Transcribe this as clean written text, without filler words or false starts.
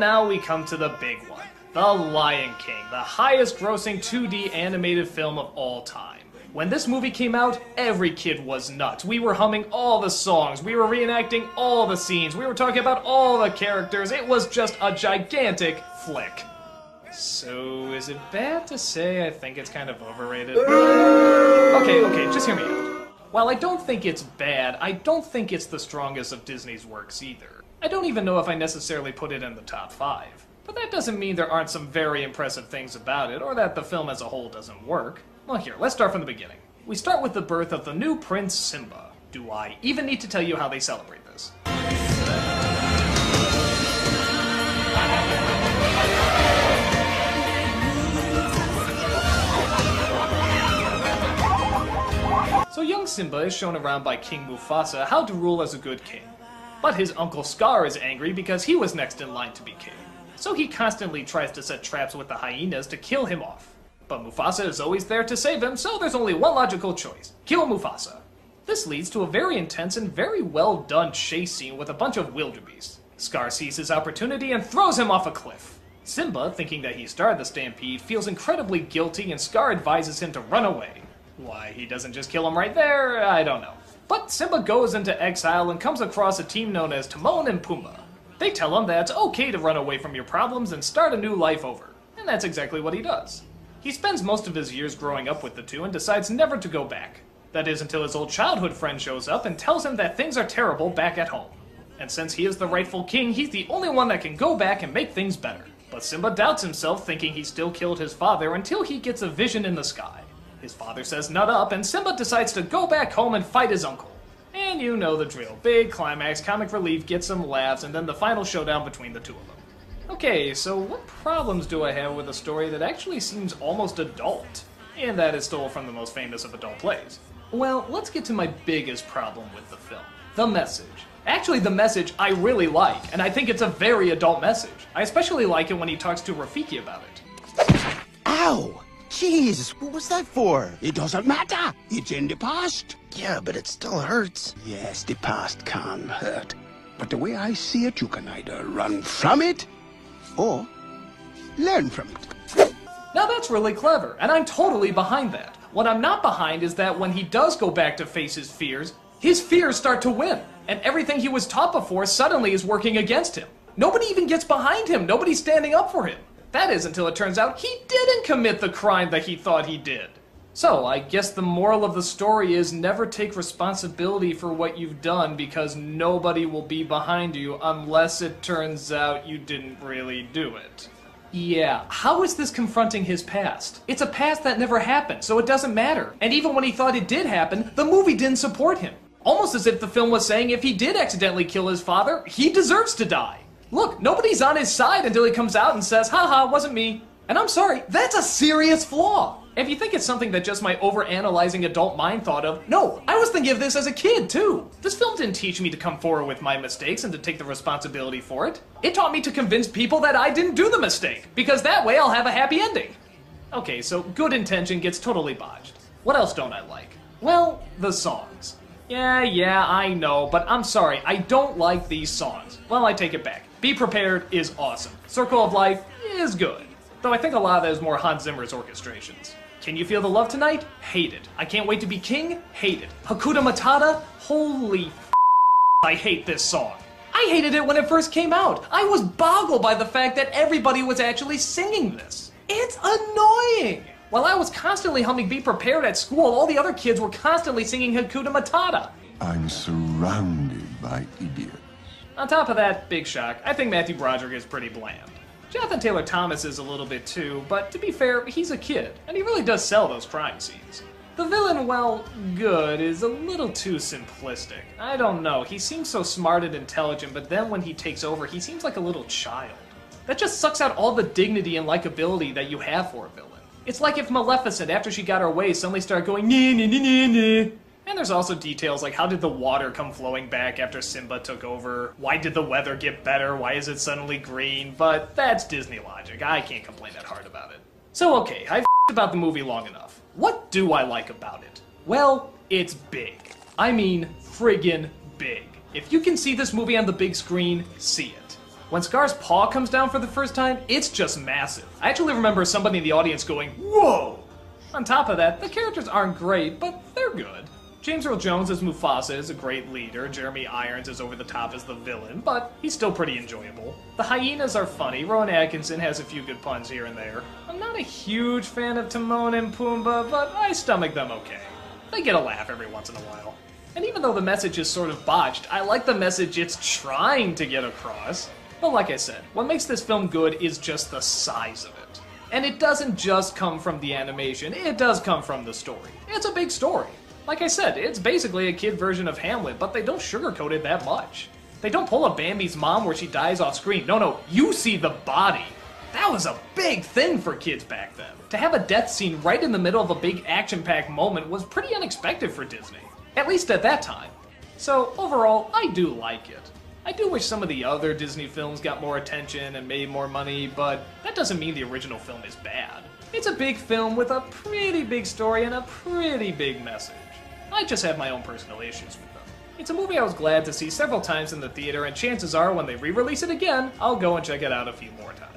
now we come to the big one. The Lion King, the highest grossing 2D animated film of all time. When this movie came out, every kid was nuts. We were humming all the songs, we were reenacting all the scenes, we were talking about all the characters. It was just a gigantic flick. So, is it bad to say I think it's kind of overrated? Okay, just hear me out. While I don't think it's bad, I don't think it's the strongest of Disney's works either. I don't even know if I necessarily put it in the top 5. But that doesn't mean there aren't some very impressive things about it, or that the film as a whole doesn't work. Well, here, let's start from the beginning. We start with the birth of the new Prince Simba. Do I even need to tell you how they celebrate this? So young Simba is shown around by King Mufasa how to rule as a good king. But his uncle Scar is angry because he was next in line to be king. So he constantly tries to set traps with the hyenas to kill him off. But Mufasa is always there to save him, so there's only one logical choice: kill Mufasa. This leads to a very intense and very well done chase scene with a bunch of wildebeest. Scar sees his opportunity and throws him off a cliff. Simba, thinking that he started the stampede, feels incredibly guilty and Scar advises him to run away. Why he doesn't just kill him right there, I don't know. But Simba goes into exile and comes across a team known as Timon and Pumbaa. They tell him that it's okay to run away from your problems and start a new life over. And that's exactly what he does. He spends most of his years growing up with the two and decides never to go back. That is until his old childhood friend shows up and tells him that things are terrible back at home. And since he is the rightful king, he's the only one that can go back and make things better. But Simba doubts himself, thinking he still killed his father, until he gets a vision in the sky. His father says nut up, and Simba decides to go back home and fight his uncle. And you know the drill. Big climax, comic relief, get some laughs, and then the final showdown between the two of them. Okay, so what problems do I have with a story that actually seems almost adult? And that is stole from the most famous of adult plays. Well, let's get to my biggest problem with the film. The message. Actually, the message I really like, and I think it's a very adult message. I especially like it when he talks to Rafiki about it. Ow! Jeez, what was that for? It doesn't matter. It's in the past. Yeah, but it still hurts. Yes, the past can hurt. But the way I see it, you can either run from it or learn from it. Now that's really clever, and I'm totally behind that. What I'm not behind is that when he does go back to face his fears start to win, and everything he was taught before suddenly is working against him. Nobody even gets behind him, nobody's standing up for him. That is until it turns out he didn't commit the crime that he thought he did. So, I guess the moral of the story is never take responsibility for what you've done because nobody will be behind you unless it turns out you didn't really do it. Yeah, how is this confronting his past? It's a past that never happened, so it doesn't matter. And even when he thought it did happen, the movie didn't support him. Almost as if the film was saying if he did accidentally kill his father, he deserves to die. Look, nobody's on his side until he comes out and says, haha, wasn't me. And I'm sorry, that's a serious flaw. If you think it's something that just my over-analyzing adult mind thought of, no, I was thinking of this as a kid, too. This film didn't teach me to come forward with my mistakes and to take the responsibility for it. It taught me to convince people that I didn't do the mistake, because that way I'll have a happy ending. Okay, so good intention gets totally botched. What else don't I like? Well, the songs. Yeah, I know, but I'm sorry, I don't like these songs. Well, I take it back. Be Prepared is awesome. Circle of Life is good. Though I think a lot of that is more Hans Zimmer's orchestrations. Can You Feel the Love Tonight? Hate it. I Can't Wait to Be King? Hate it. Hakuna Matata? Holy I hate this song. I hated it when it first came out. I was boggled by the fact that everybody was actually singing this. It's annoying. While I was constantly humming Be Prepared at school, all the other kids were constantly singing Hakuna Matata. I'm surrounded by idiots. On top of that, big shock, I think Matthew Broderick is pretty bland. Jonathan Taylor Thomas is a little bit too, but to be fair, he's a kid, and he really does sell those crime scenes. The villain, well, good, is a little too simplistic. I don't know, he seems so smart and intelligent, but then when he takes over, he seems like a little child. That just sucks out all the dignity and likability that you have for a villain. It's like if Maleficent, after she got her way, suddenly started going nee nee nee nee nee. And there's also details like how did the water come flowing back after Simba took over? Why did the weather get better? Why is it suddenly green? But that's Disney logic. I can't complain that hard about it. So okay, I've about the movie long enough. What do I like about it? Well, it's big. I mean, friggin' big. If you can see this movie on the big screen, see it. When Scar's paw comes down for the first time, it's just massive. I actually remember somebody in the audience going, "Whoa!" On top of that, the characters aren't great, but they're good. James Earl Jones as Mufasa is a great leader, Jeremy Irons is over the top as the villain, but he's still pretty enjoyable. The hyenas are funny, Rowan Atkinson has a few good puns here and there. I'm not a huge fan of Timon and Pumbaa, but I stomach them okay. They get a laugh every once in a while. And even though the message is sort of botched, I like the message it's trying to get across. But like I said, what makes this film good is just the size of it. And it doesn't just come from the animation, it does come from the story. It's a big story. Like I said, it's basically a kid version of Hamlet, but they don't sugarcoat it that much. They don't pull a Bambi's mom where she dies off screen. No, you see the body. That was a big thing for kids back then. To have a death scene right in the middle of a big action-packed moment was pretty unexpected for Disney. At least at that time. So overall, I do like it. I do wish some of the other Disney films got more attention and made more money, but that doesn't mean the original film is bad. It's a big film with a pretty big story and a pretty big message. I just have my own personal issues with them. It's a movie I was glad to see several times in the theater, and chances are when they re-release it again, I'll go and check it out a few more times.